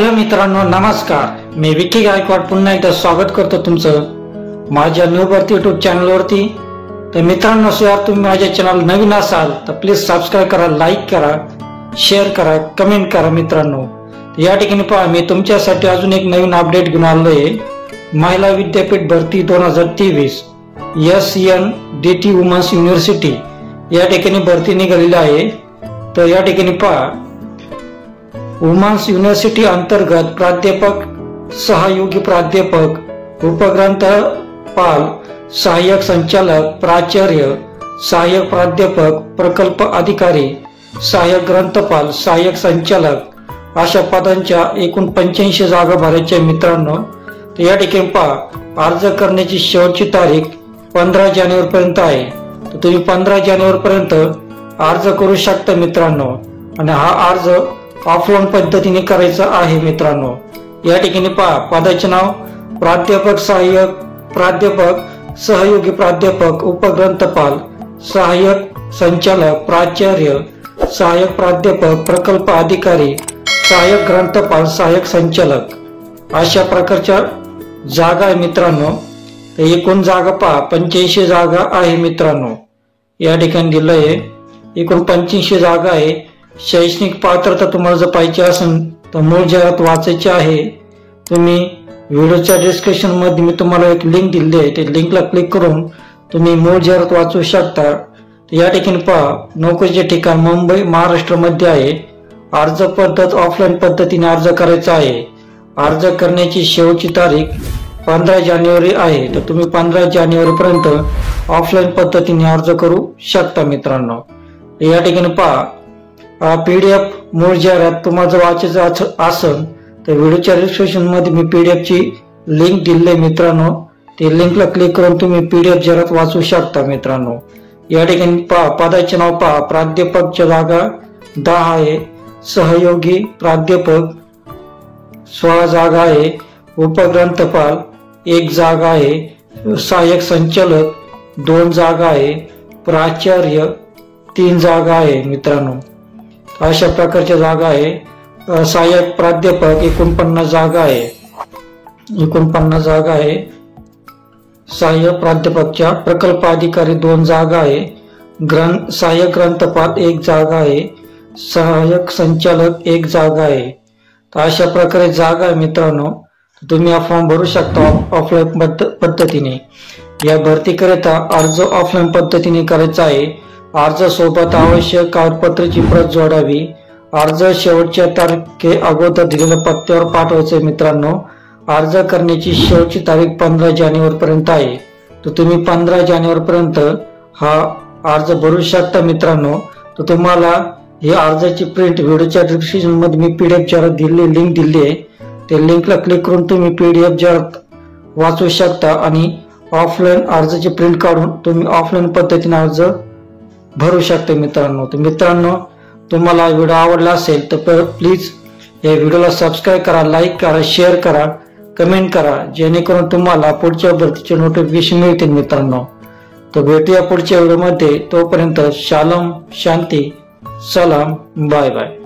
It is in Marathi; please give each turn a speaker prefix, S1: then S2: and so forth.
S1: हॅलो मित्रांनो, नमस्कार. मी विकी गायकवाड पुन्हा एकदा स्वागत करतो तुमचं माझ्या न्यू भरती यूट्यूब चॅनलवरती. तर मित्रांनो, जर तुम्ही माझ्या चॅनल नवीन असाल तर प्लीज सबस्क्राईब करा, लाईक करा, शेअर करा, कमेंट करा. मित्रांनो, या ठिकाणी पहा, मी तुमच्यासाठी अजून एक नवीन अपडेट घेऊन आलोय. महिला विद्यापीठ भरती 2023 SNDT वुमन्स युनिव्हर्सिटी या ठिकाणी भरती निघालेली आहे. तर या ठिकाणी पहा, वुमन्स युनिव्हर्सिटी अंतर्गत प्राध्यापक, सहयोगी प्राध्यापक, उपग्रंथपाल, सहाय्यक संचालक, प्राचार्य, सहाय्यक प्राध्यापक, प्रकल्प अधिकारी, सहाय्यक ग्रंथपाल, सहाय्यक संचालक अशा पदांच्या एकूण 85 जागा भरायच्या. मित्रांनो, तर या ठिकाणी पहा, अर्ज करण्याची शेवटची तारीख 15 जानेवारी पर्यंत आहे. तर तुम्ही 15 जानेवारी पर्यंत अर्ज करू शकता मित्रांनो. आणि हा अर्ज ऑफलाईन पद्धतीने करायचा आहे. मित्रांनो, या ठिकाणी पहा, पदाचे नाव प्राध्यापक, सहाय्यक प्राध्यापक, सहयोगी प्राध्यापक, उपग्रंथपाल, सहाय्यक संचालक, प्राचार्य, सहाय्यक प्राध्यापक, प्रकल्प अधिकारी, सहाय्यक ग्रंथपाल, सहाय्यक संचालक अशा प्रकारच्या जागा आहे. मित्रांनो, एकूण जागा पहा, 85 जागा आहे. मित्रांनो, या ठिकाणी दिलं आहे एकूण 85 जागा आहे. शैक्षणिक पात्रता तुम्हाला जर पाहिजे असेल तर मूळ जाहिरात वाचायची आहे. तुम्ही व्हिडिओच्या डिस्क्रिप्शन मध्ये मी तुम्हाला एक लिंक दिली आहे, ते लिंकला क्लिक करून तुम्ही मूळ जाहिरात वाचू शकता. या ठिकाणी पहा, नोकरीचे ठिकाण मुंबई, महाराष्ट्र मध्ये आहे. अर्ज पद्धत ऑफलाईन पद्धतीने अर्ज करायचा आहे. अर्ज करण्याची शेवटची तारीख 15 जानेवारी आहे. तर तुम्ही 15 जानेवारी पर्यंत ऑफलाईन पद्धतीने अर्ज करू शकता. मित्रांनो, या ठिकाणी पहा, PDF मूळ जाहिरात तुम्हाला जर वाचायचं असेल तर व्हिडिओच्या डिस्क्रिप्शन मध्ये मी PDF ची लिंक दिली आहे. मित्रांनो, ते लिंकला क्लिक करून तुम्ही PDF जाहिरात वाचू शकता. मित्रांनो, या ठिकाणी पहा, पदाचे नाव पहा, प्राध्यापकच्या जागा 10 आहे. सहयोगी प्राध्यापक 16 जागा आहे. उपग्रंथपाल 1 जागा आहे. सहाय्यक संचालक 2 जागा आहे. प्राचार्य 3 जागा आहे. मित्रांनो, अशा प्रकारच्या जागा आहे. सहाय्यक प्राध्यापक 49 जागा आहे. 49 जागा आहे. सहाय्यक प्राध्यापकच्या प्रकल्प अधिकारी 2 जागा आहे. सहाय्यक ग्रंथपाल 1 जागा आहे. सहाय्यक संचालक 1 जागा आहे. तर अशा प्रकारे जागा आहे. मित्रांनो, तुम्ही हा फॉर्म भरू शकता ऑफलाईन पद्धतीने. या भरतीकरिता अर्ज ऑफलाईन पद्धतीने करायचा आहे. अर्ज सोबत आवश्यक कागदपत्राची प्रत जोडावी. अर्ज शेवटच्या तारखे अगोदर दिलेल्या पत्त्यावर पाठवायचे. मित्रांनो, अर्ज करण्याची शेवटची तारीख 15 जानेवारी पर्यंत आहे. तर तुम्ही 15 जानेवारी पर्यंत हा अर्ज भरू शकता. मित्रांनो, तर तुम्हाला ही अर्जाची प्रिंट व्हिडिओच्या डिस्क्रिप्शन मध्ये मी PDF जाहिरात दिली, लिंक दिली आहे. ते लिंकला क्लिक करून तुम्ही PDF जाहिरात वाचू शकता आणि ऑफलाईन अर्जाची प्रिंट काढून तुम्ही ऑफलाईन पद्धतीने अर्ज भरू शकते. मित्रांनो, तर मित्रांनो, तुम्हाला व्हिडिओ आवडला असेल तर प्लीज या व्हिडिओला सबस्क्राईब करा, लाईक करा, शेअर करा, कमेंट करा, जेणेकरून तुम्हाला पुढच्या भरतीचे नोटिफिकेशन मिळतील. मित्रांनो, तर भेटूया पुढच्या व्हिडिओमध्ये. तोपर्यंत शालोम, शांती, सलाम, बाय बाय.